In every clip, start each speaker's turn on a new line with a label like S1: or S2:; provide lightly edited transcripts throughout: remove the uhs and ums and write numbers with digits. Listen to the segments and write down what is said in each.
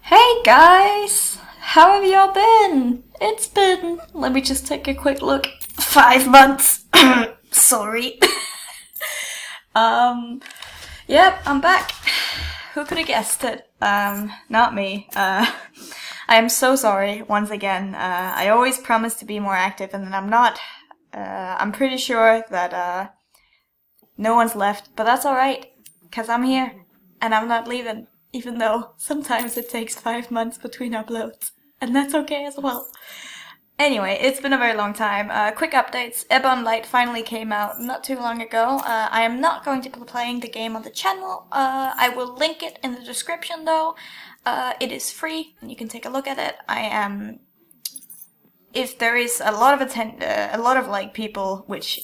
S1: Hey guys! How have y'all been? It's been, let me just take a quick look, 5 months. Sorry. Yep, I'm back. Who could have guessed it? Not me. I am so sorry, once again. I always promise to be more active and then I'm not. I'm pretty sure that, no one's left, but that's alright, cause I'm here, and I'm not leaving. Even though sometimes it takes 5 months between uploads. And that's okay as well. Anyway, it's been a very long time. Quick updates. Ebon Light finally came out not too long ago. I am not going to be playing the game on the channel. I will link it in the description though. It is free and you can take a look at it. If there is a lot of like people, which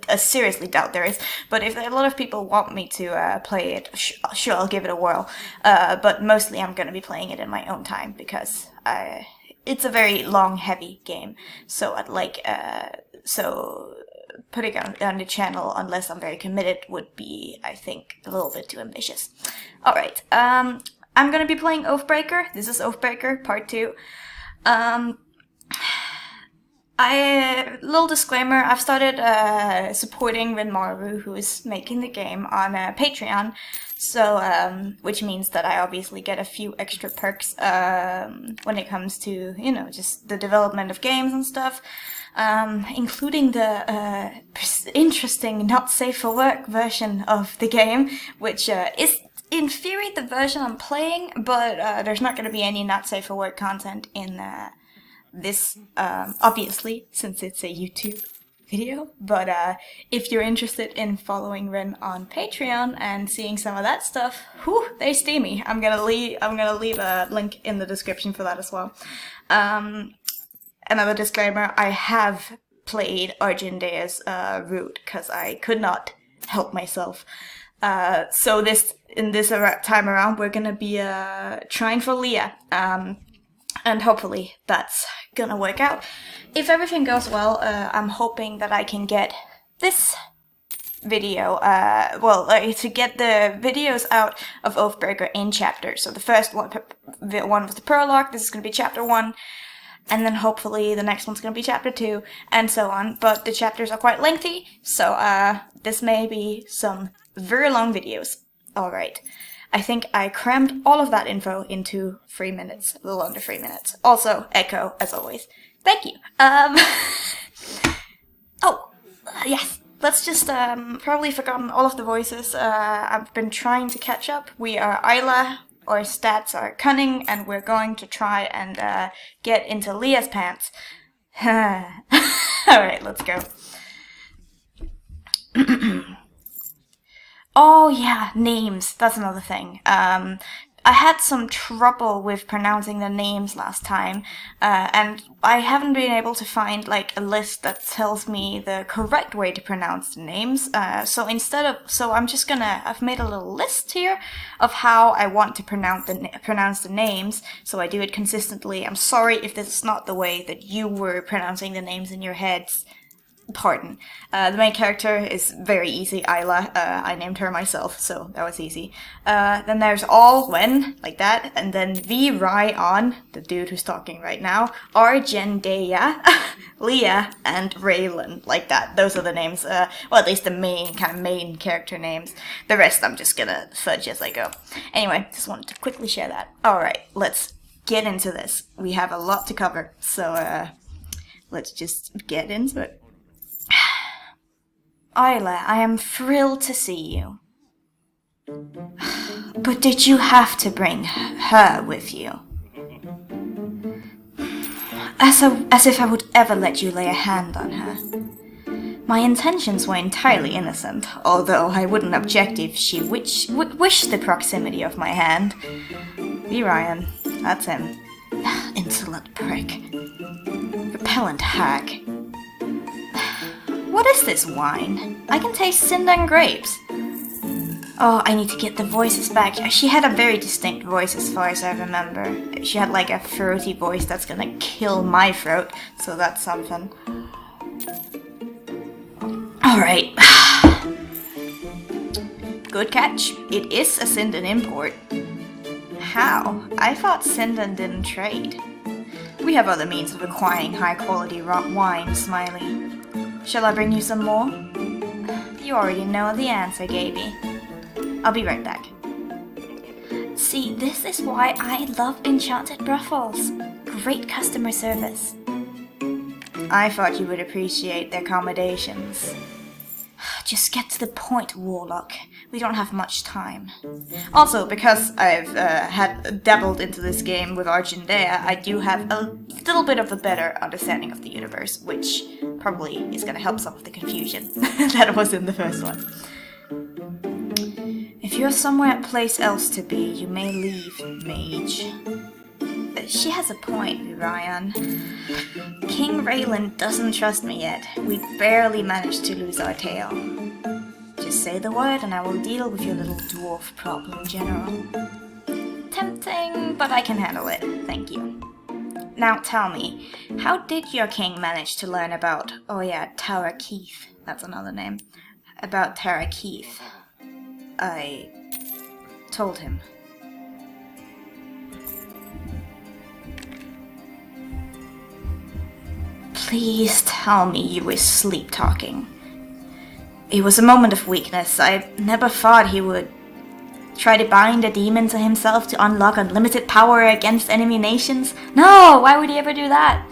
S1: I seriously doubt there is, but if a lot of people want me to play it, sure, I'll give it a whirl. But mostly I'm gonna be playing it in my own time because it's a very long, heavy game. So putting it on the channel unless I'm very committed would be, I think, a little bit too ambitious. All right, I'm gonna be playing Oathbreaker. This is Oathbreaker Part 2. Little disclaimer, I've started supporting Rinmaru, who is making the game, on Patreon, so, which means that I obviously get a few extra perks when it comes to, you know, just the development of games and stuff, including the interesting not safe for work version of the game, which is in theory the version I'm playing, but there's not going to be any not safe for work content in this, obviously, since it's a YouTube video, but if you're interested in following Ren on Patreon and seeing some of that stuff, whew, they steamy. I'm gonna leave a link in the description for that as well. Another disclaimer, I have played Argendea's route, because I could not help myself. So in this time around, we're gonna be trying for Leah. And hopefully that's gonna work out. If everything goes well, I'm hoping that I can get this video, to get the videos out of Oathbreaker in chapters. So the first one was the prologue, this is gonna be chapter 1, and then hopefully the next one's gonna be chapter 2, and so on. But the chapters are quite lengthy, so this may be some very long videos. Alright. I think I crammed all of that info into 3 minutes, a little under 3 minutes. Also, echo, as always. Thank you. Yes. Let's just, probably forgotten all of the voices. I've been trying to catch up. We are Isla, our stats are cunning, and we're going to try and, get into Leah's pants. Alright, let's go. Oh yeah, names, that's another thing. I had some trouble with pronouncing the names last time, and I haven't been able to find like a list that tells me the correct way to pronounce the names, so I've made a little list here of how I want to pronounce the names, so I do it consistently. I'm sorry if this is not the way that you were pronouncing the names in your heads. Pardon. The main character is very easy, Isla. I named her myself, so that was easy. Then there's All When, like that, and then V Ryan, the dude who's talking right now, Argendea, Leah, and Raylan, like that. Those are the names, well, at least the main character names. The rest I'm just gonna fudge as I go. Anyway, just wanted to quickly share that. Alright, let's get into this. We have a lot to cover, so, let's just get into it. Isla, I am thrilled to see you. But did you have to bring her with you? As if I would ever let you lay a hand on her. My intentions were entirely innocent, although I wouldn't object if she wished the proximity of my hand. Be Ryan, that's him. Insolent prick. Repellent hag. What is this wine? I can taste cinder and grapes. Oh, I need to get the voices back. She had a very distinct voice as far as I remember. She had like a throaty voice that's gonna kill my throat, so that's something. Alright. Good catch. It is a Sindon import. How? I thought Sindan didn't trade. We have other means of acquiring high-quality wine, Smiley. Shall I bring you some more? You already know the answer, Gaby. I'll be right back. See, this is why I love Enchanted Brothels. Great customer service. I thought you would appreciate the accommodations. Just get to the point, Warlock. We don't have much time. Also, because I've had dabbled into this game with Argendea, I do have a little bit of a better understanding of the universe, which probably is going to help some of the confusion that was in the first one. If you're somewhere place else to be, you may leave, mage. She has a point, Ryan. King Raylan doesn't trust me yet. We barely managed to lose our tail. Just say the word and I will deal with your little dwarf problem, General. Tempting, but I can handle it, thank you. Now tell me, how did your king manage to learn about, Tara Keith, that's another name, about Tara Keith? I told him. Please tell me you were sleep-talking. It was a moment of weakness. I never thought he would try to bind a demon to himself to unlock unlimited power against enemy nations. No, why would he ever do that?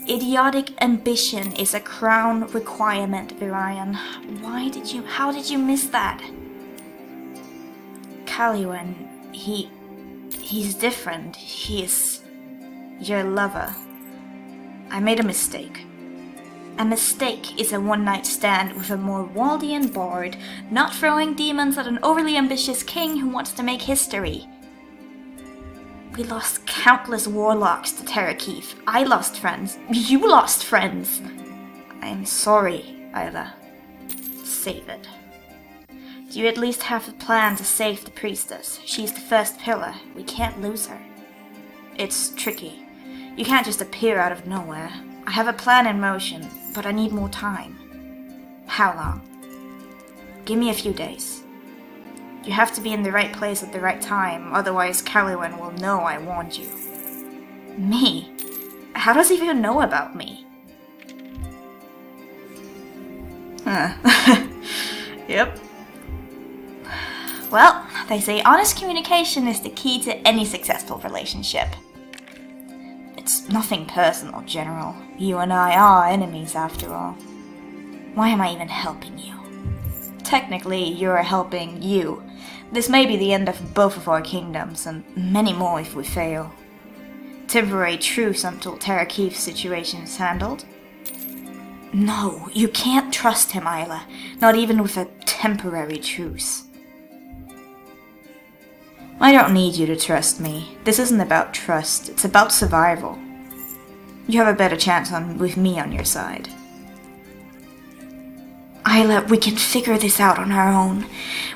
S1: Idiotic ambition is a crown requirement, Virion. How did you miss that? Caliwan, he's different. He is your lover. I made a mistake. A mistake is a one-night stand with a more Waldian bard, not throwing demons at an overly ambitious king who wants to make history. We lost countless warlocks to Tarakeith. I lost friends. You lost friends. I am sorry, Isla. Save it. Do you at least have a plan to save the priestess? She's the first pillar. We can't lose her. It's tricky. You can't just appear out of nowhere. I have a plan in motion, but I need more time. How long? Give me a few days. You have to be in the right place at the right time, otherwise Caliwan will know I warned you. Me? How does he even know about me? Yep. Well, they say honest communication is the key to any successful relationship. It's nothing personal, General. You and I are enemies after all. Why am I even helping you? Technically, you're helping you. This may be the end of both of our kingdoms, and many more if we fail. Temporary truce until Tarakeith's situation is handled. No, you can't trust him, Isla. Not even with a temporary truce. I don't need you to trust me. This isn't about trust, it's about survival. You have a better chance with me on your side. Isla, we can figure this out on our own.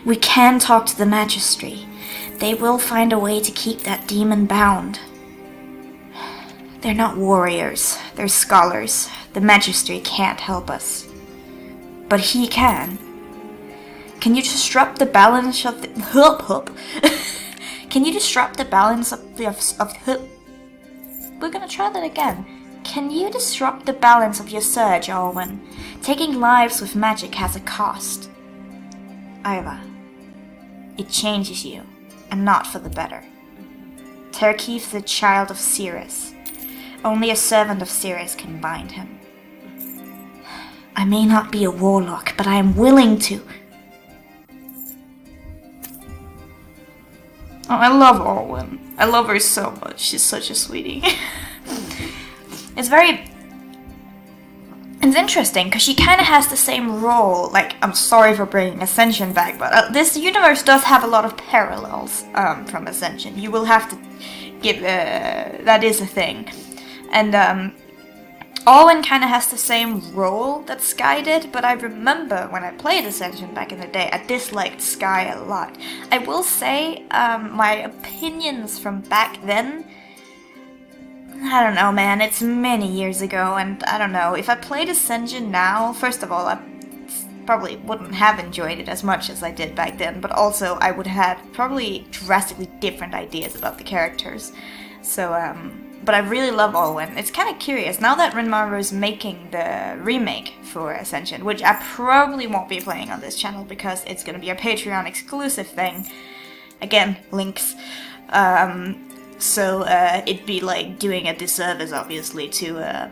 S1: We can talk to the Magistry. They will find a way to keep that demon bound. They're not warriors, they're scholars. The Magistry can't help us. But he can. Can you disrupt the balance of the... Can you disrupt the balance of We're gonna try that again. Can you disrupt the balance of your surge, Alwyn? Taking lives with magic has a cost. Isla, it changes you, and not for the better. Tarakeith's a child of Cirrus. Only a servant of Cirrus can bind him. I may not be a warlock, but I am willing to... Oh, I love Alwyn. I love her so much. She's such a sweetie. It's interesting, because she kind of has the same role. Like, I'm sorry for bringing Ascension back, but this universe does have a lot of parallels from Ascension. You will have to give... that is a thing. And, Alwyn kind of has the same role that Sky did, but I remember when I played Ascension back in the day, I disliked Sky a lot. I will say, my opinions from back then, I don't know, man, it's many years ago, and I don't know, if I played Ascension now, first of all, probably wouldn't have enjoyed it as much as I did back then, but also I would have had probably drastically different ideas about the characters. So, but I really love Olwen. It's kind of curious, now that Renmaru's making the remake for Ascension, which I probably won't be playing on this channel because it's going to be a Patreon exclusive thing. Again, links. So it'd be like doing a disservice, obviously, to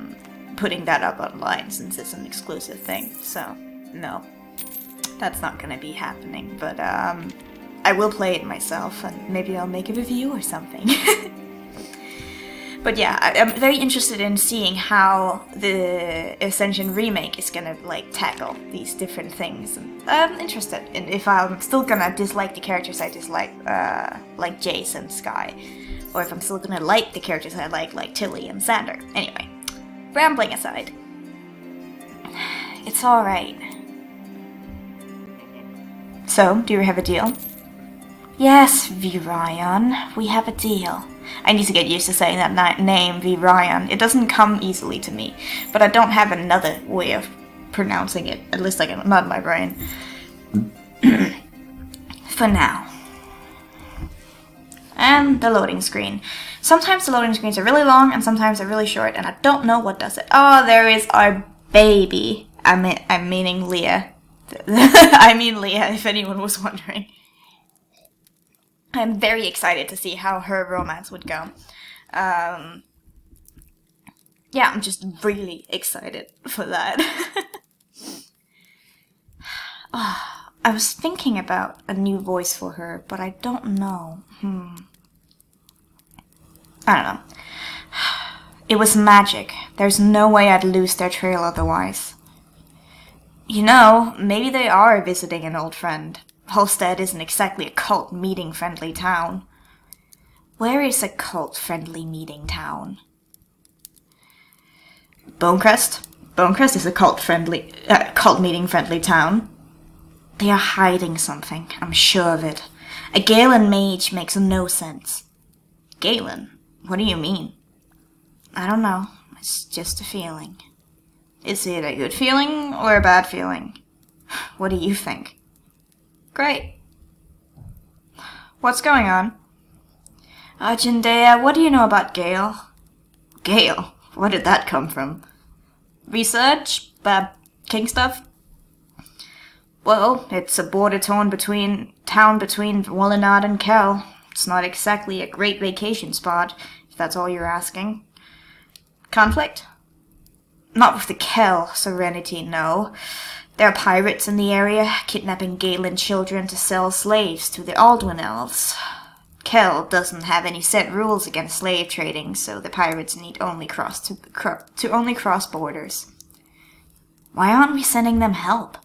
S1: putting that up online since it's an exclusive thing. So, no, that's not going to be happening. But I will play it myself, and maybe I'll make a review or something. But yeah, I'm very interested in seeing how the Ascension remake is gonna like tackle these different things. And I'm interested in if I'm still gonna dislike the characters I dislike, like Jace and Skye, or if I'm still gonna like the characters I like Tilly and Xander. Anyway, rambling aside, it's alright. So, do you have a deal? Yes, Virion, we have a deal. I need to get used to saying that name, Virion. It doesn't come easily to me, but I don't have another way of pronouncing it, at least like not in my brain. For now. And the loading screen. Sometimes the loading screens are really long, and sometimes they're really short, and I don't know what does it. Oh, there is our baby. I'm meaning Leah. I mean Leah, if anyone was wondering. I'm very excited to see how her romance would go. Yeah, I'm just really excited for that. I was thinking about a new voice for her, but I don't know. I don't know. It was magic. There's no way I'd lose their trail otherwise. You know, maybe they are visiting an old friend. Holstead isn't exactly a cult meeting friendly town. Where is a cult friendly meeting town? Bonecrest? Bonecrest is a cult meeting friendly town. They are hiding something, I'm sure of it. A Galen mage makes no sense. Galen? What do you mean? I don't know. It's just a feeling. Is it a good feeling or a bad feeling? What do you think? Great. What's going on? Jindea, what do you know about Gale? Gale? Where did that come from? Research? King stuff? Well, it's a border town between Wallenard and Kel. It's not exactly a great vacation spot, if that's all you're asking. Conflict? Not with the Kel Serenity, no. There are pirates in the area, kidnapping Galen children to sell slaves to the Alduin elves. Kel doesn't have any set rules against slave trading, so the pirates need only cross borders. Why aren't we sending them help?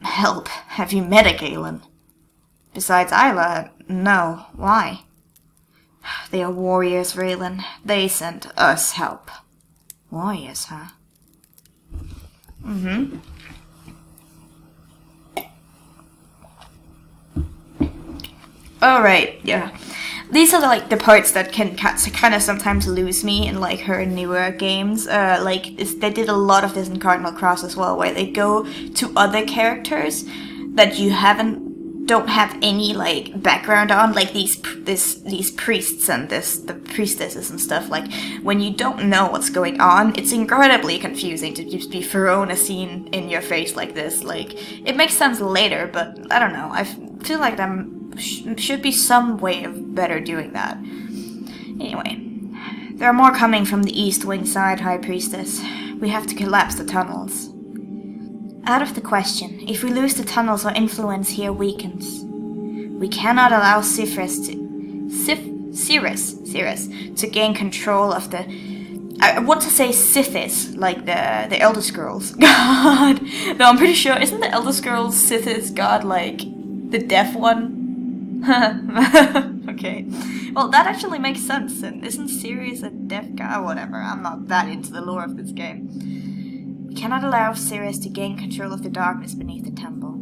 S1: Help? Have you met a Galen? Besides Isla, no. Why? They are warriors, Raylan. They sent us help. Warriors, huh? Alright, yeah. These are the parts that can kind of sometimes lose me in like her newer games. They did a lot of this in Cardinal Cross as well, where they go to other characters that you don't have any like background on, like these priests and the priestesses and stuff. Like when you don't know what's going on, it's incredibly confusing to just be thrown a scene in your face like this. Like it makes sense later, but I don't know. I feel like should be some way of better doing that. Anyway, there are more coming from the East Wing side, High Priestess. We have to collapse the tunnels. Out of the question. If we lose the tunnels, our influence here weakens. We cannot allow Cirrus to gain control of the... I want to say Sithis, like the Elder Scrolls. God! No, I'm pretty sure, isn't the Elder Scrolls Sithis god like the deaf one? Okay. Well, that actually makes sense, and isn't Sirius a deaf guy? Whatever, I'm not that into the lore of this game. We cannot allow Sirius to gain control of the darkness beneath the temple.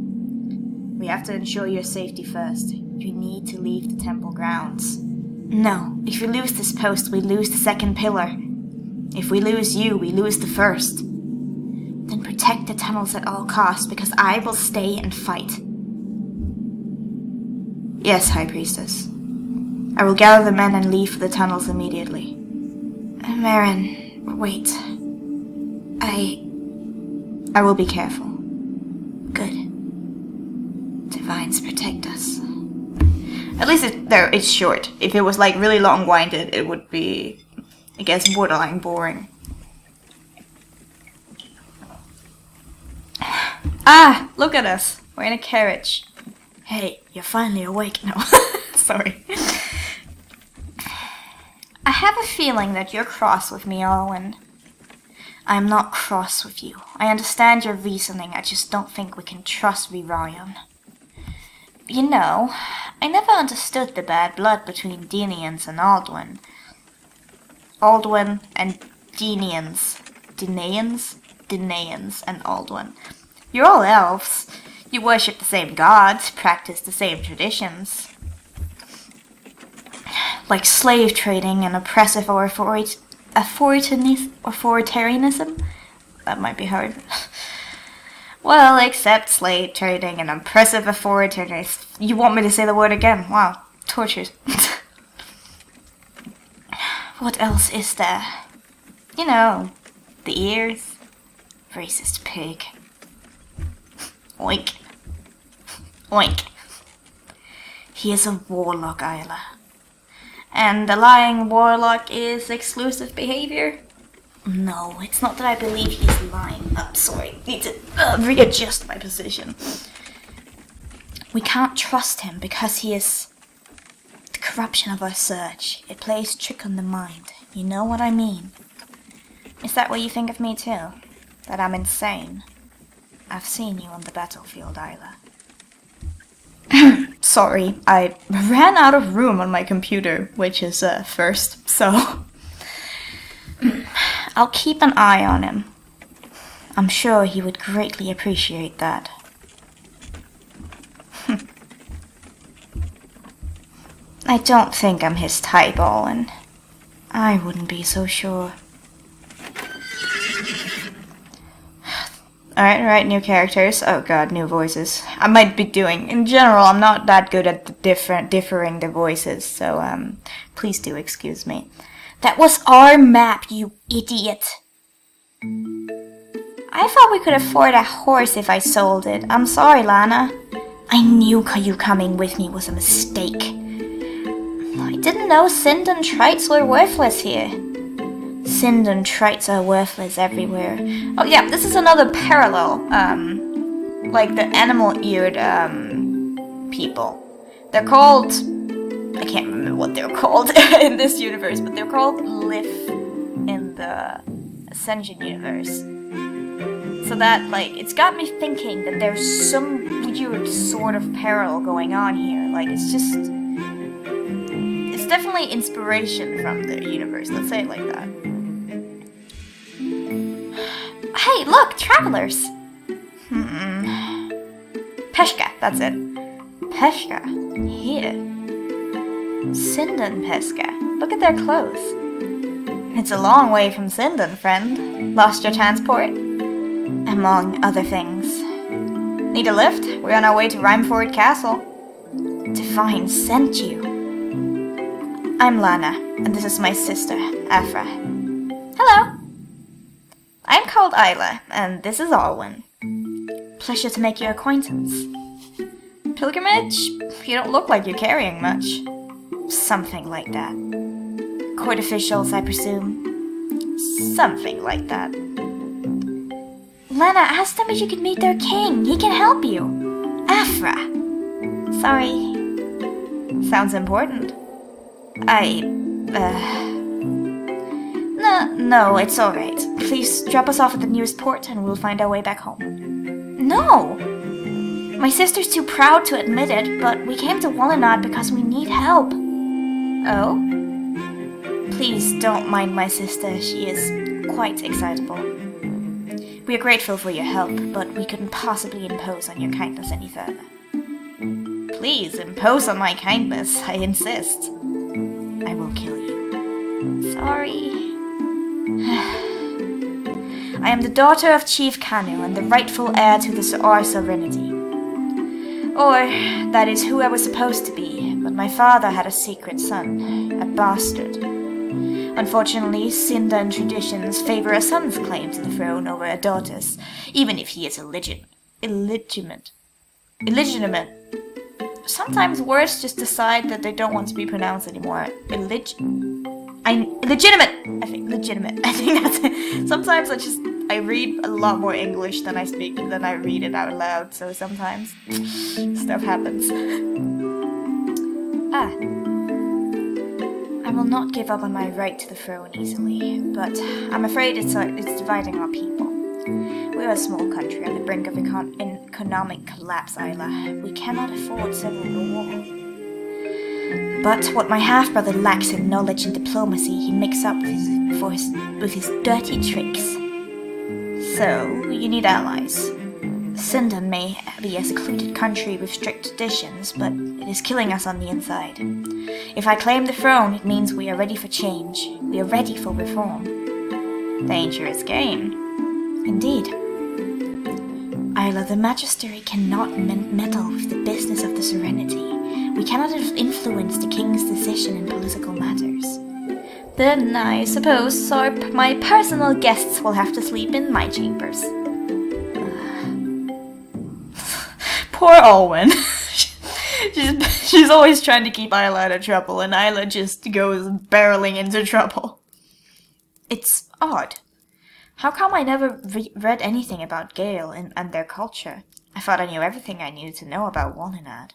S1: We have to ensure your safety first. You need to leave the temple grounds. No, if we lose this post, we lose the second pillar. If we lose you, we lose the first. Then protect protect the tunnels at all costs, because I will stay and fight. Yes, High Priestess. I will gather the men and leave for the tunnels immediately. Marin, wait. I will be careful. Good. Divines protect us. At least it's short. If it was like really long-winded, it would be, I guess, borderline boring. Ah, look at us. We're in a carriage. Hey, you're finally awake. No, sorry. I have a feeling that you're cross with me, Alwyn. I'm not cross with you. I understand your reasoning, I just don't think we can trust Virion. You know, I never understood the bad blood between Denians and Alduin. Alduin and Denians. Denians and Alduin. You're all elves. You worship the same gods, practice the same traditions. Like slave trading and oppressive or authoritarianism? That might be hard. Well, except slave trading and oppressive authoritarianism. You want me to say the word again? Wow, tortures. What else is there? You know, the ears. Racist pig. Oink. Oink. He is a warlock, Isla. And the lying warlock is exclusive behavior? No, it's not that I believe he's lying. I'm sorry, need to readjust my position. We can't trust him because he is the corruption of our search. It plays trick on the mind. You know what I mean? Is that what you think of me too? That I'm insane? I've seen you on the battlefield, Isla. Sorry, I ran out of room on my computer, which is first, so I'll keep an eye on him. I'm sure he would greatly appreciate that. I don't think I'm his type, Owen. I wouldn't be so sure. Alright, new characters. Oh god, new voices. I might be doing... In general, I'm not that good at differing the voices, so, please do excuse me. That was our map, you idiot! I thought we could afford a horse if I sold it. I'm sorry, Lana. I knew you coming with me was a mistake. I didn't know Sindon Trites were worthless here. Sindon Trites are worthless everywhere. Oh yeah, this is another parallel. Like the animal-eared, people. They're called... I can't remember what they're called in this universe, but they're called Lith in the Ascension universe. So that, like, it's got me thinking that there's some weird sort of parallel going on here. Like, it's just... It's definitely inspiration from the universe, let's say it like that. Hey, look, travelers! Peshka, that's it. Peshka, here. Sindon Peshka, look at their clothes. It's a long way from Sindon, friend. Lost your transport? Among other things. Need a lift? We're on our way to Rhymeford Castle. Divine sent you. I'm Lana, and this is my sister, Afra. Hello! I'm called Isla, and this is Alwyn. Pleasure to make your acquaintance. Pilgrimage? You don't look like you're carrying much. Something like that. Court officials, I presume. Something like that. Lana asked them if you could meet their king. He can help you. Afra. Sorry. Sounds important. No, it's alright. Please drop us off at the nearest port and we'll find our way back home. No! My sister's too proud to admit it, but we came to Wallenard because we need help. Oh? Please don't mind my sister, she is quite excitable. We are grateful for your help, but we couldn't possibly impose on your kindness any further. Please, impose on my kindness, I insist. I will kill you. Sorry. I am the daughter of Chief Kanu and the rightful heir to our sovereignty. Or, that is who I was supposed to be, but my father had a secret son, a bastard. Unfortunately, Sindan traditions favor a son's claim to the throne over a daughter's, even if he is illegitimate. Sometimes words just decide that they don't want to be pronounced anymore. Legitimate! I think legitimate. I think that's it. Sometimes I read a lot more English than I speak, than I read it out loud, so sometimes stuff happens. I will not give up on my right to the throne easily, but I'm afraid it's dividing our people. We're a small country on the brink of economic collapse, Isla. We cannot afford civil war. But what my half-brother lacks in knowledge and diplomacy, he makes up with his dirty tricks. So, you need allies. Sindan may be a secluded country with strict traditions, but it is killing us on the inside. If I claim the throne, it means we are ready for change. We are ready for reform. Dangerous game. Indeed. Isla, the Magistery cannot meddle with the business of the Serenity. We cannot influence the king's decision in political matters. Then I suppose my personal guests will have to sleep in my chambers. Poor Olwen. she's always trying to keep Isla out of trouble, and Isla just goes barreling into trouble. It's odd. How come I never read anything about Gale and their culture? I thought I knew everything I needed to know about Wallenad.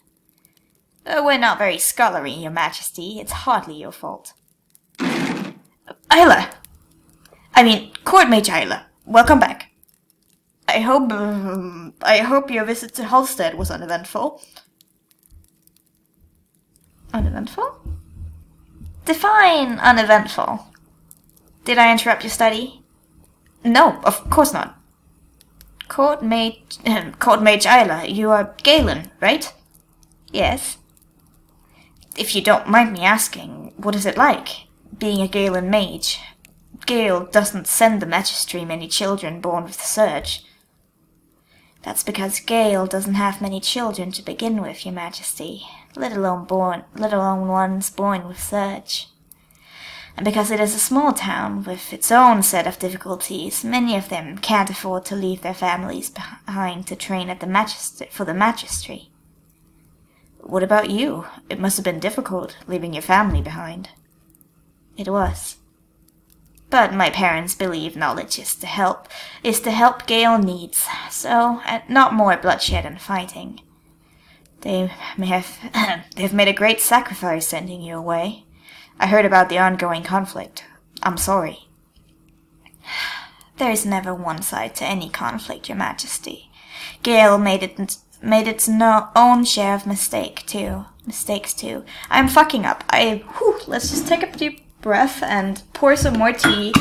S1: We're not very scholarly, Your Majesty. It's hardly your fault. Isla! Court Mage Isla. Welcome back. I hope your visit to Halstead was uneventful. Uneventful? Define uneventful. Did I interrupt your study? No, of course not. Court Mage Isla, you are Galen, right? Yes. If you don't mind me asking, what is it like, being a Galen mage? Gale doesn't send the Magistery many children born with the surge. That's because Gale doesn't have many children to begin with, Your Majesty, let alone ones born with surge. And because it is a small town with its own set of difficulties, many of them can't afford to leave their families behind to train at for the Magistery. What about you? It must have been difficult, leaving your family behind. It was. But my parents believe knowledge is to help Gale needs, so not more bloodshed and fighting. They've made a great sacrifice sending you away. I heard about the ongoing conflict. I'm sorry. There is never one side to any conflict, Your Majesty. Gale made its own share of mistakes too. I'm fucking up. Let's just take a deep breath and pour some more tea.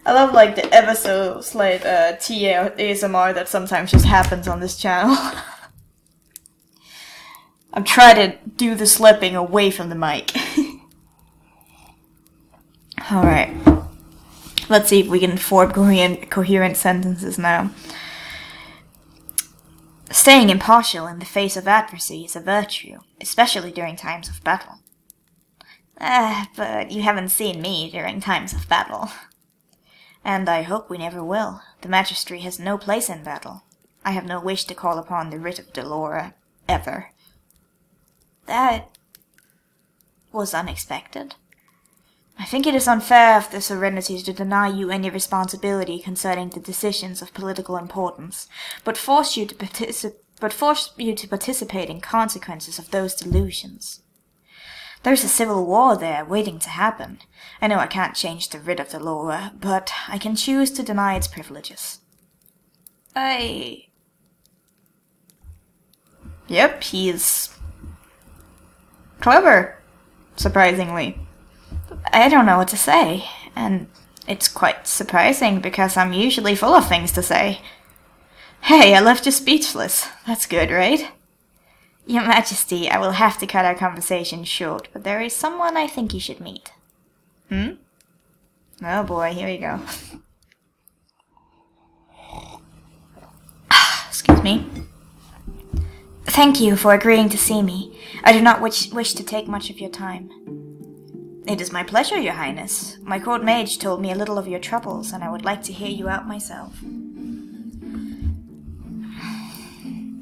S1: I love the ever so slight tea ASMR that sometimes just happens on this channel. I'm trying to do the slipping away from the mic. Alright. Let's see if we can form coherent sentences now. Staying impartial in the face of adversity is a virtue, especially during times of battle. But you haven't seen me during times of battle. And I hope we never will. The Magistery has no place in battle. I have no wish to call upon the writ of Delora, ever. That was unexpected. I think it is unfair of the Serenity to deny you any responsibility concerning the decisions of political importance, but force you to participate in consequences of those delusions. There's a civil war there waiting to happen. I know I can't change the writ of the law, but I can choose to deny its privileges. Yep, he's clever, surprisingly. I don't know what to say, and it's quite surprising because I'm usually full of things to say. Hey, I left you speechless. That's good, right? Your Majesty, I will have to cut our conversation short, but there is someone I think you should meet. Oh boy, here we go. Excuse me. Thank you for agreeing to see me. I do not wish to take much of your time. It is my pleasure, Your Highness. My court mage told me a little of your troubles, and I would like to hear you out myself.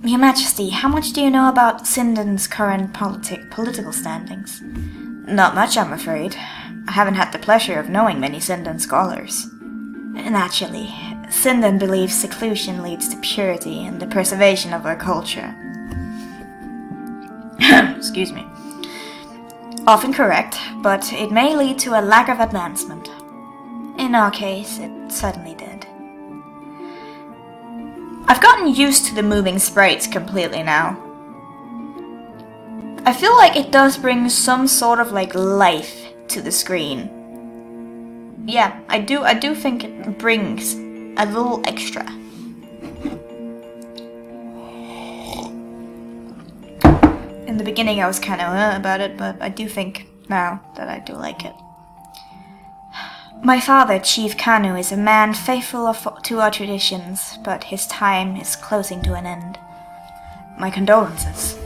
S1: Your Majesty, how much do you know about Sinden's current political standings? Not much, I'm afraid. I haven't had the pleasure of knowing many Sinden scholars. Naturally, Sinden believes seclusion leads to purity and the preservation of our culture. Excuse me. Often correct, but it may lead to a lack of advancement. In our case, it certainly did. I've gotten used to the moving sprites completely now. I feel like it does bring some sort of like life to the screen. Yeah, I do think it brings a little extra. In the beginning I was kind of about it, but I do think now that I do like it. My father, Chief Kanu, is a man faithful to our traditions, but his time is closing to an end. My condolences.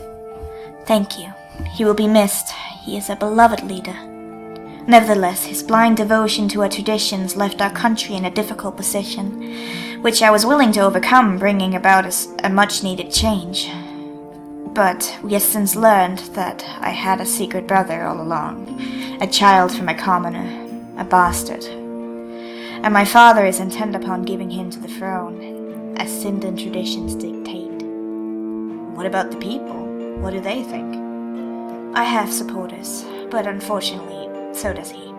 S1: Thank you. He will be missed. He is a beloved leader. Nevertheless, his blind devotion to our traditions left our country in a difficult position, which I was willing to overcome, bringing about a much-needed change. But we have since learned that I had a secret brother all along, a child from a commoner, a bastard. And my father is intent upon giving him to the throne, as Sinden traditions dictate. What about the people? What do they think? I have supporters, but unfortunately, so does he.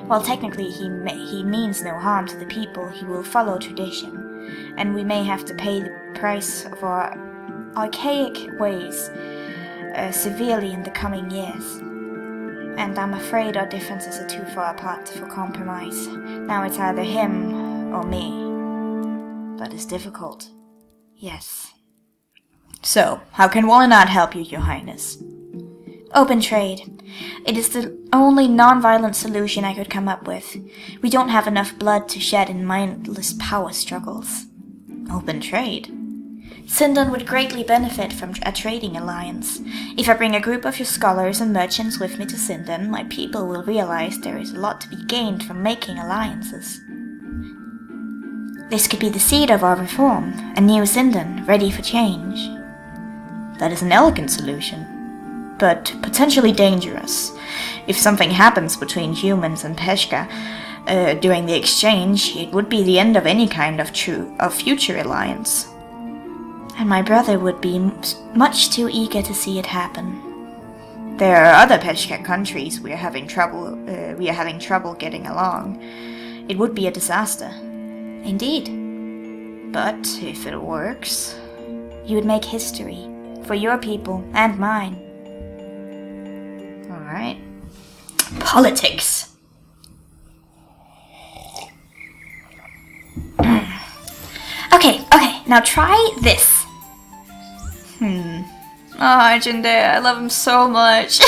S1: While technically he means no harm to the people, he will follow tradition, and we may have to pay the price of our archaic ways severely in the coming years. And I'm afraid our differences are too far apart for compromise. Now it's either him or me. But it's difficult. Yes. So, how can Wallenard help you, Your Highness? Open trade. It is the only non-violent solution I could come up with. We don't have enough blood to shed in mindless power struggles. Open trade? Sinden would greatly benefit from a trading alliance. If I bring a group of your scholars and merchants with me to Sinden, my people will realize there is a lot to be gained from making alliances. This could be the seed of our reform, a new Sinden, ready for change. That is an elegant solution, but potentially dangerous. If something happens between humans and Peshka during the exchange, it would be the end of any kind of future alliance. And my brother would be much too eager to see it happen. There are other Peshka countries we are having trouble getting along. It would be a disaster. Indeed. But if it works, you would make history for your people and mine. All right. Politics. Okay, now try this. Oh, Jinde, I love him so much.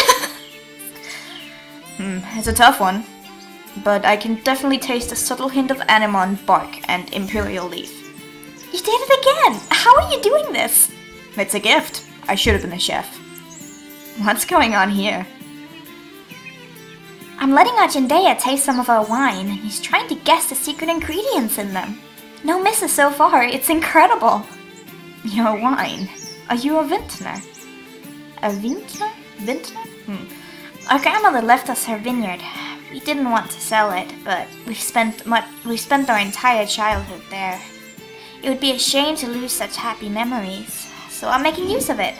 S1: It's a tough one. But I can definitely taste a subtle hint of anemone bark and imperial leaf. You did it again! How are you doing this? It's a gift. I should have been a chef. What's going on here? I'm letting Ajindea taste some of our wine, and he's trying to guess the secret ingredients in them. No misses so far, it's incredible. Your wine? Are you a vintner? A vintner? Vintner? Our grandmother left us her vineyard. We didn't want to sell it, but we've spent our entire childhood there. It would be a shame to lose such happy memories, so I'm making use of it.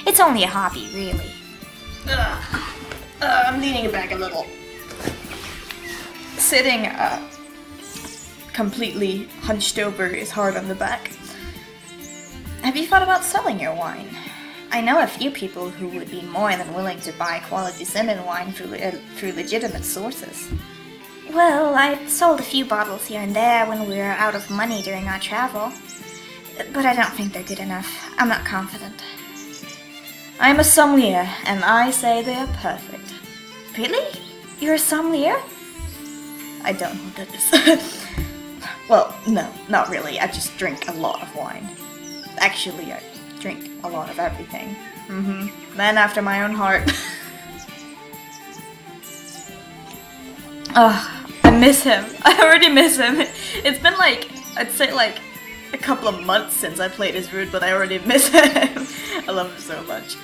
S1: It's only a hobby, really. I'm leaning back a little. Sitting completely hunched over is hard on the back. Have you thought about selling your wine? I know a few people who would be more than willing to buy quality Sinden wine through legitimate sources. Well, I sold a few bottles here and there when we were out of money during our travel. But I don't think they're good enough. I'm not confident. I'm a sommelier, and I say they're perfect. Really? You're a sommelier? I don't know what that is. Well, no, not really. I just drink a lot of wine. Actually, I drink a lot of everything. Man after my own heart. Oh, I miss him. I already miss him. It's been like, I'd say like a couple of months since I played as Rude, but I already miss him. I love him so much.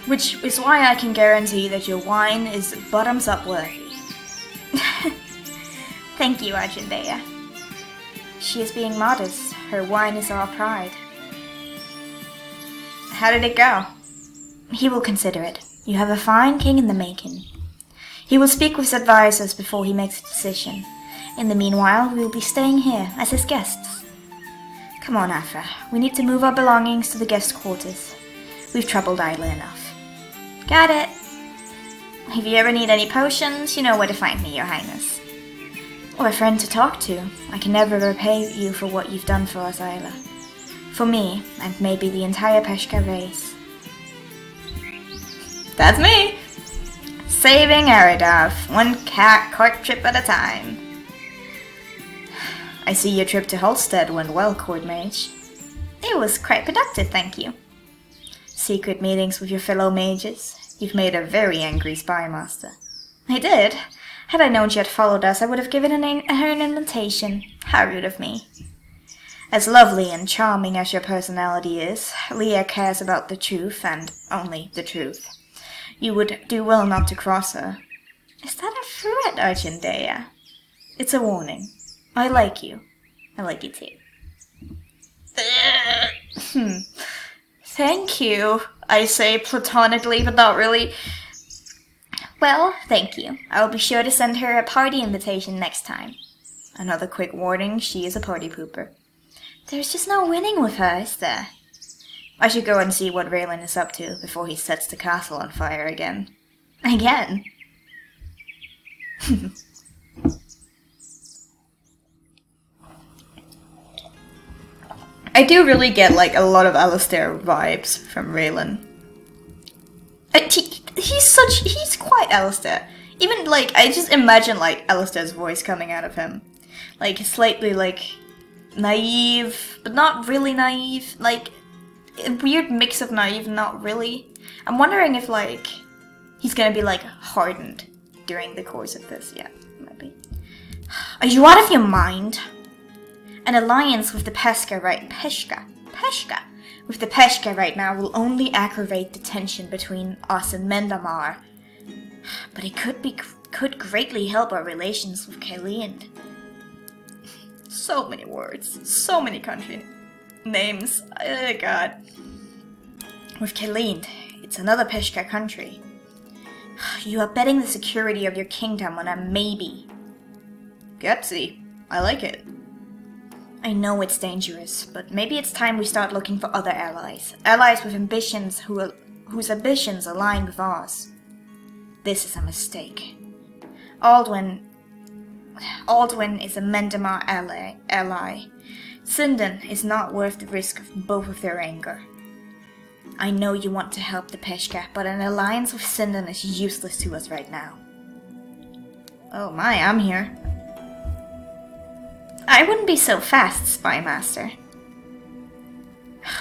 S1: Which is why I can guarantee that your wine is bottoms up worthy. Thank you, Argentea. She is being modest. Her wine is our pride. How did it go? He will consider it. You have a fine king in the making. He will speak with his advisors before he makes a decision. In the meanwhile, we will be staying here as his guests. Come on, Afra. We need to move our belongings to the guest quarters. We've troubled Isla enough. Got it. If you ever need any potions, you know where to find me, Your Highness. Or a friend to talk to. I can never repay you for what you've done for us, Isla. For me, and maybe the entire Peshka race. That's me! Saving Aradov, one court trip at a time. I see your trip to Holstead went well, Court Mage. It was quite productive, thank you. Secret meetings with your fellow mages. You've made a very angry spy master. I did. Had I known she had followed us, I would have given her an invitation. How rude of me. As lovely and charming as your personality is, Leah cares about the truth and only the truth. You would do well not to cross her. Is that a threat, Argentea? It's a warning. I like you. I like you too. Thank you, I say platonically, but not really. Well, thank you. I will be sure to send her a party invitation next time. Another quick warning, she is a party pooper. There's just no winning with her, is there? I should go and see what Raylan is up to before he sets the castle on fire again. Again? I do really get like a lot of Alistair vibes from Raylan. He's quite Alistair. Even like, I just imagine like Alistair's voice coming out of him. Like slightly like naive, but not really naive. Like a weird mix of naive and not really. I'm wondering if like he's gonna be like hardened during the course of this. Yeah, maybe. Are you out of your mind? An alliance with the Peshka with the Peshka right now will only aggravate the tension between us and Mendamar. But it could greatly help our relations with Kalind. So many words, so many country names. Oh god. With Kalind, it's another Peshka country. You are betting the security of your kingdom on a maybe. Gutsy. I like it. I know it's dangerous, but maybe it's time we start looking for other allies. Allies with ambitions whose ambitions align with ours. This is a mistake. Aldwin is a Mendamar ally. Sindan is not worth the risk of both of their anger. I know you want to help the Peshka, but an alliance with Sindan is useless to us right now. Oh my, I'm here. I wouldn't be so fast, Spy Master.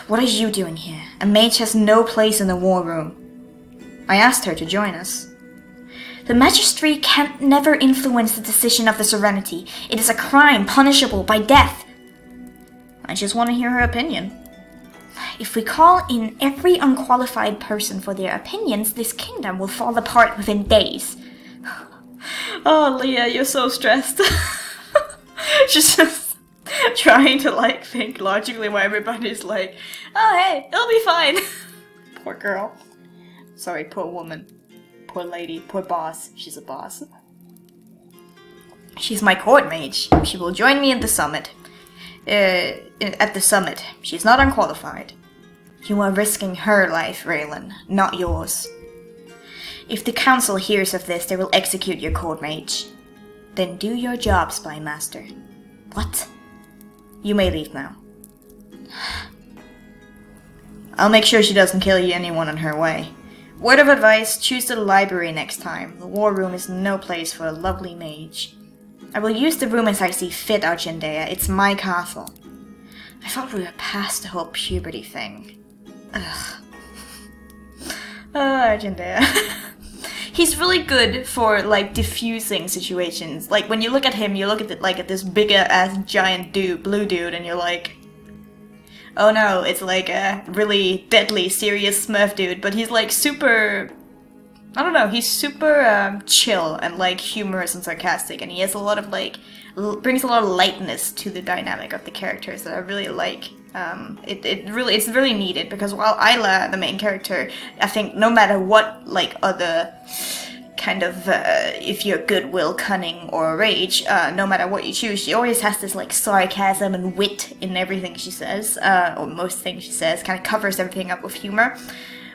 S1: What are you doing here? A mage has no place in the war room. I asked her to join us. The Magistracy can never influence the decision of the Serenity. It is a crime punishable by death. I just want to hear her opinion. If we call in every unqualified person for their opinions, this kingdom will fall apart within days. Oh, Leah, you're so stressed. She's just trying to like think logically while everybody's like, oh hey, it'll be fine. Poor girl. Sorry, poor woman. Poor lady. Poor boss. She's a boss. She's my court mage. She will join me at the summit. She's not unqualified. You are risking her life, Raylan, not yours. If the council hears of this, they will execute your court mage. Then do your job, Spy Master. What? You may leave now. I'll make sure she doesn't kill anyone on her way. Word of advice, choose the library next time. The war room is no place for a lovely mage. I will use the room as I see fit, Argendea. It's my castle. I thought we were past the whole puberty thing. Ugh. Argendea. He's really good for, like, diffusing situations. Like, when you look at him, you look at it, like, at this bigger-ass giant dude, blue dude, and you're like... Oh no, it's like a really deadly, serious Smurf dude, but he's, like, super... I don't know, he's super chill and, like, humorous and sarcastic, and he has a lot of, like... brings a lot of lightness to the dynamic of the characters that I really like. It's really needed, because while Isla, the main character, I think no matter what, like, other kind of, if you're goodwill, cunning, or rage, no matter what you choose, she always has this, like, sarcasm and wit in everything she says, or most things she says, kind of covers everything up with humor,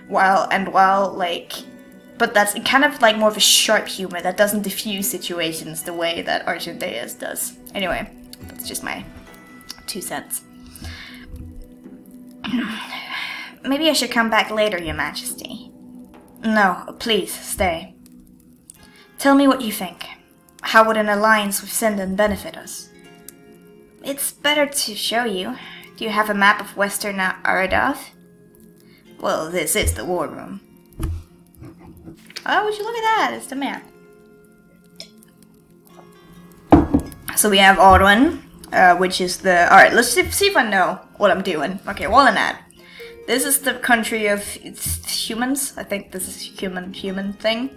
S1: while, like, but that's kind of, like, more of a sharp humor that doesn't diffuse situations the way that Argentea's does. Anyway, that's just my 2 cents. Maybe I should come back later, Your Majesty. No, please, stay. Tell me what you think. How would an alliance with Sindon benefit us? It's better to show you. Do you have a map of Western Aradath? Well, this is the war room. Oh, would you look at that? It's the map. So we have Ordwin, which is the... Alright, let's see if I know what I'm doing. Okay, Wallenad. This is the country of humans. I think this is human thing.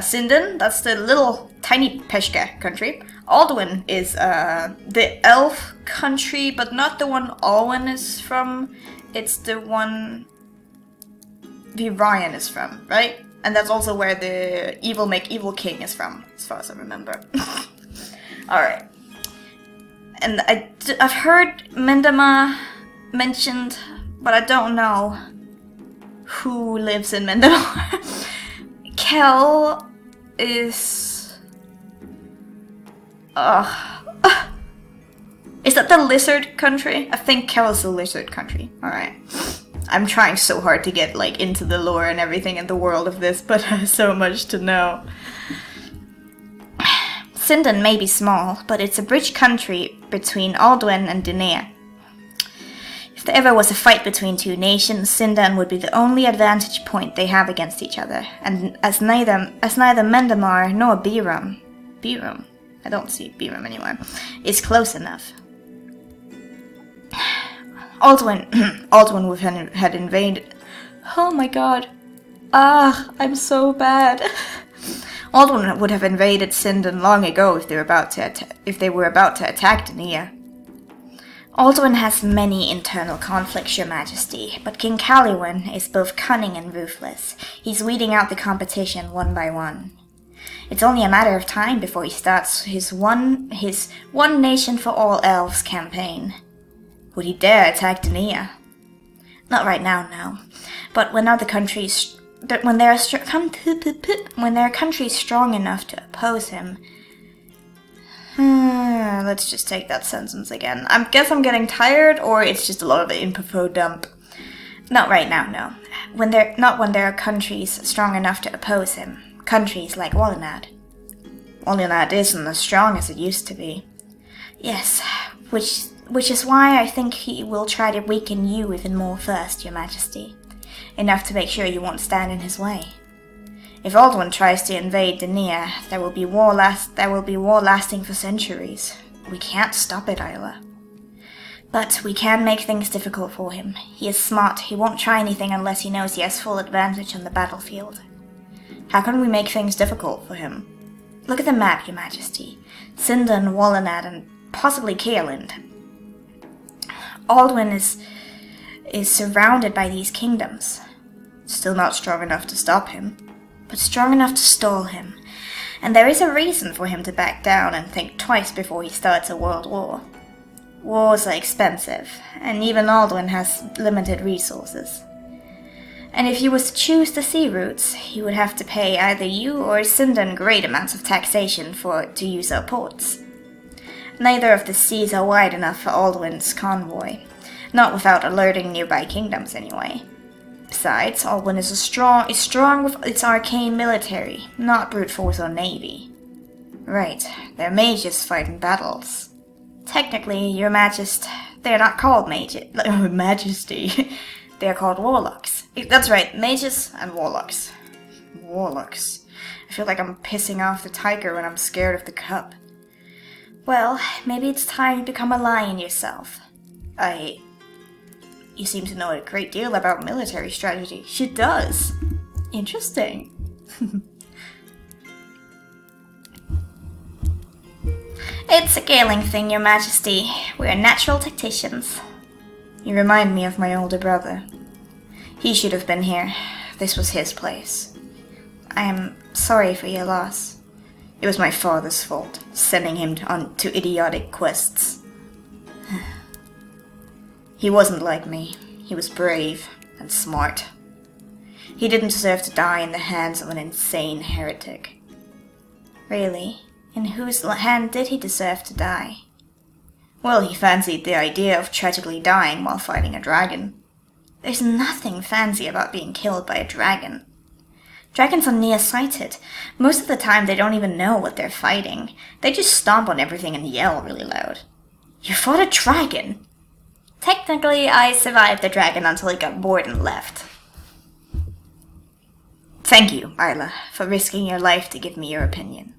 S1: Sindon, that's the little tiny Peshka country. Alduin is the elf country, but not the one Alwyn is from. It's the one Virion is from, right? And that's also where the evil make evil king is from, as far as I remember. Alright. And I've heard Mendama mentioned, but I don't know who lives in Mendamar. Kel is... Is that the lizard country? I think Kel is the lizard country. Alright. I'm trying so hard to get, like, into the lore and everything in the world of this, but there's so much to know. Sindon may be small, but it's a bridge country between Alduin and Dunea. If there ever was a fight between two nations, Sindon would be the only advantage point they have against each other, and as neither Mendamar nor Biram, I don't see Biram anywhere, is close enough. Alduin had invaded. Oh my god. I'm so bad. Alduin would have invaded Sindon long ago if they were about to attack Dunea. Alduin has many internal conflicts, Your Majesty, but King Caliwan is both cunning and ruthless. He's weeding out the competition one by one. It's only a matter of time before he starts his one nation for all elves campaign. Would he dare attack Dunea? Not right now, no. But when other countries, when there are countries strong enough to oppose him. Let's just take that sentence again. I guess I'm getting tired, or it's just a lot of an info dump. Not right now, no. Not when there are countries strong enough to oppose him. Countries like Wallenad. Wallenad isn't as strong as it used to be. Yes, which is why I think he will try to weaken you even more first, Your Majesty. Enough to make sure you won't stand in his way. If Alduin tries to invade Dunea, there will be war lasting for centuries. We can't stop it, Isla. But we can make things difficult for him. He is smart. He won't try anything unless he knows he has full advantage on the battlefield. How can we make things difficult for him? Look at the map, Your Majesty. Sindon, Wallenad, and possibly Caeland. Alduin is surrounded by these kingdoms. Still not strong enough to stop him, but strong enough to stall him. And there is a reason for him to back down and think twice before he starts a world war. Wars are expensive, and even Alduin has limited resources. And if he was to choose the sea routes, he would have to pay either you or Sindon great amounts of taxation to use our ports. Neither of the seas are wide enough for Alduin's convoy, not without alerting nearby kingdoms anyway. Besides, Alwyn is strong with its arcane military, not brute force or navy. Right, they're mages fighting battles. Technically, your Majesty, they're not called Majesty. They're called warlocks. That's right, mages and warlocks. Warlocks. I feel like I'm pissing off the tiger when I'm scared of the cub. Well, maybe it's time you become a lion yourself. You seem to know a great deal about military strategy. She does. Interesting. It's a Galing thing, Your Majesty. We're natural tacticians. You remind me of my older brother. He should have been here. This was his place. I am sorry for your loss. It was my father's fault, sending him on to idiotic quests. He wasn't like me. He was brave and smart. He didn't deserve to die in the hands of an insane heretic. Really? In whose hand did he deserve to die? Well, he fancied the idea of tragically dying while fighting a dragon. There's nothing fancy about being killed by a dragon. Dragons are nearsighted. Most of the time they don't even know what they're fighting. They just stomp on everything and yell really loud. You fought a dragon? Technically, I survived the dragon until he got bored and left. Thank you, Isla, for risking your life to give me your opinion.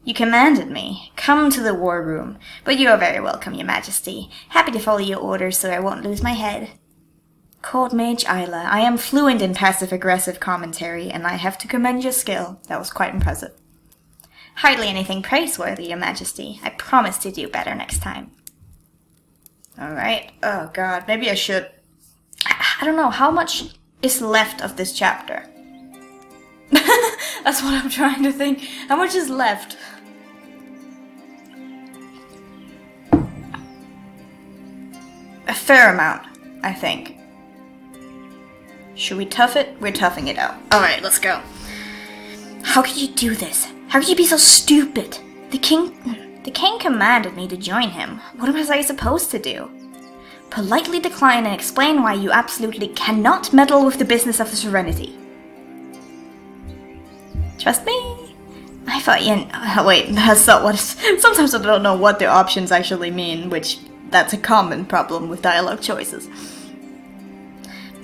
S1: You commanded me. Come to the war room. But you are very welcome, Your Majesty. Happy to follow your orders so I won't lose my head. Cold Mage Isla, I am fluent in passive-aggressive commentary, and I have to commend your skill. That was quite impressive. Hardly anything praiseworthy, Your Majesty. I promise to do better next time. Alright. Oh god, maybe I should... I don't know, how much is left of this chapter? That's what I'm trying to think. How much is left? A fair amount, I think. Should we tough it? We're toughing it out. Alright, let's go. How could you do this? How could you be so stupid? The king commanded me to join him. What was I supposed to do? Politely decline and explain why you absolutely cannot meddle with the business of the Serenity. Trust me? I thought you... wait, that's not what... Sometimes I don't know what the options actually mean, which... That's a common problem with dialogue choices.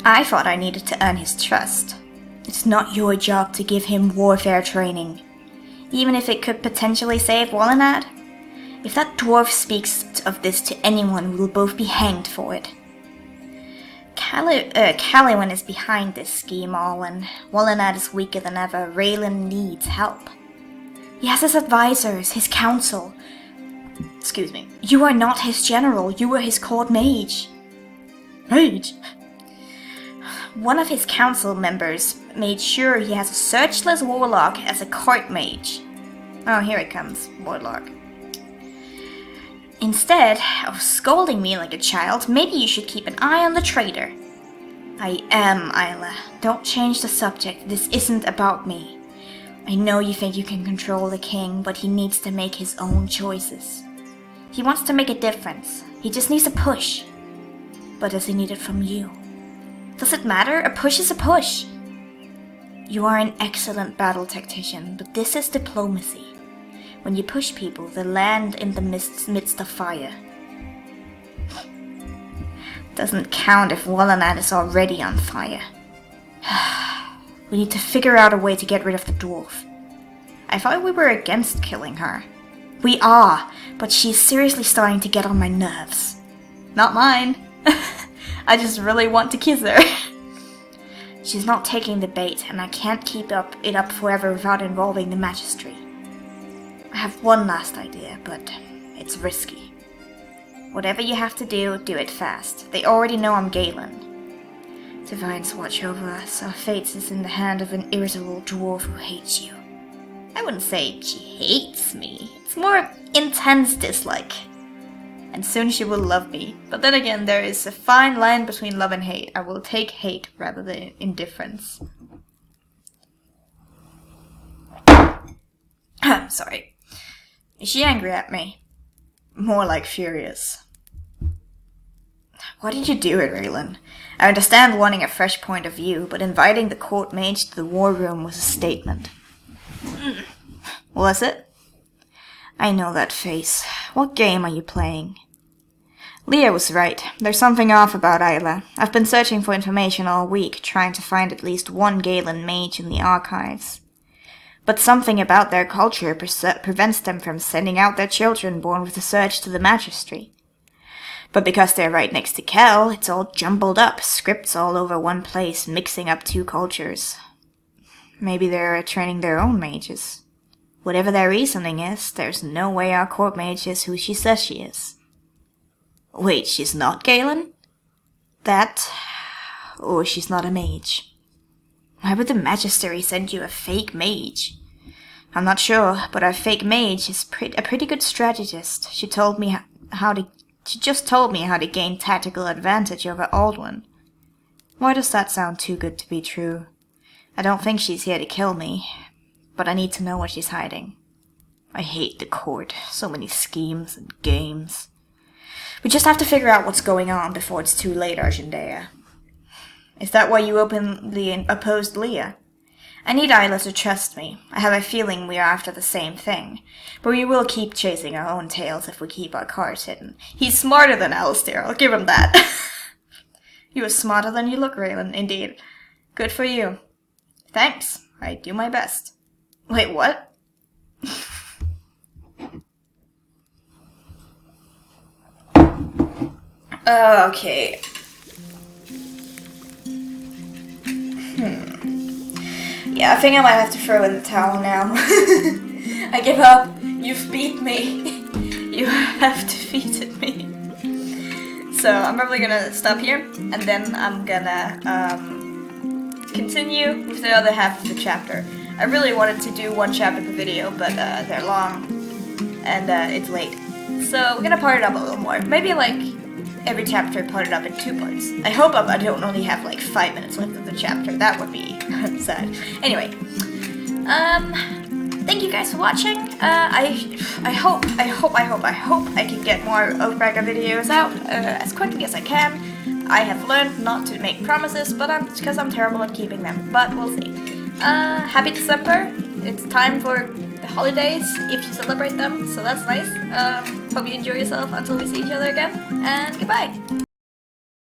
S1: I thought I needed to earn his trust. It's not your job to give him warfare training. Even if it could potentially save Wallenad. If that dwarf speaks of this to anyone, we will both be hanged for it. Caliwan is behind this scheme, Alwyn. Wallenad is weaker than ever. Raylan needs help. He has his advisors, his council. Excuse me. You are not his general. You are his court mage. Mage? One of his council members made sure he has a searchless warlock as a court mage. Oh, here it comes. Warlock. Instead of scolding me like a child, maybe you should keep an eye on the traitor. I am, Isla. Don't change the subject. This isn't about me. I know you think you can control the king, but he needs to make his own choices. He wants to make a difference. He just needs a push. But does he need it from you? Does it matter? A push is a push. You are an excellent battle tactician, but this is diplomacy. When you push people, they land in the midst of fire. Doesn't count if Wallenad is already on fire. We need to figure out a way to get rid of the dwarf. I thought we were against killing her. We are, but she's seriously starting to get on my nerves. Not mine. I just really want to kiss her. She's not taking the bait, and I can't keep it up forever without involving the Magistracy. I have one last idea, but it's risky. Whatever you have to do, do it fast. They already know I'm Galen. Divines watch over us. Our fate is in the hand of an irritable dwarf who hates you. I wouldn't say she hates me. It's more intense dislike. And soon she will love me. But then again, there is a fine line between love and hate. I will take hate rather than indifference. I'm sorry. Is she angry at me? More like furious. Why did you do it, Raylan? I understand wanting a fresh point of view, but inviting the court mage to the war room was a statement. Was it? I know that face. What game are you playing? Leah was right. There's something off about Isla. I've been searching for information all week, trying to find at least one Galen mage in the archives. But something about their culture prevents them from sending out their children born with a surge to the magistry. But because they're right next to Kel, it's all jumbled up, scripts all over one place, mixing up two cultures. Maybe they're training their own mages. Whatever their reasoning is, there's no way our court mage is who she says she is. Wait, she's not Galen? That... or she's not a mage. Why would the Magistery send you a fake mage? I'm not sure, but our fake mage is a pretty good strategist. She just told me how to gain tactical advantage over Aldwin. Why does that sound too good to be true? I don't think she's here to kill me, but I need to know what she's hiding. I hate the court. So many schemes and games. We just have to figure out what's going on before it's too late, Argendea. Is that why you openly opposed Leah? I need Isla to trust me. I have a feeling we are after the same thing. But we will keep chasing our own tails if we keep our cards hidden. He's smarter than Alistair, I'll give him that. You are smarter than you look, Raylan, indeed. Good for you. Thanks. I do my best. Wait, what? Okay. Yeah, I think I might have to throw in the towel now. I give up. You've beat me. You have defeated me. So I'm probably gonna stop here, and then I'm gonna continue with the other half of the chapter. I really wanted to do one chapter per video, but they're long, and it's late. So we're gonna part it up a little more. Maybe like every chapter parted up in 2 parts. I hope I don't only have like 5 minutes left of the chapter. That would be sad. Anyway, thank you guys for watching. I hope I can get more Oathbreaker videos out as quickly as I can. I have learned not to make promises, but because I'm terrible at keeping them. But we'll see. Happy December. It's time for the holidays, if you celebrate them, so that's nice. Hope you enjoy yourself until we see each other again, and goodbye!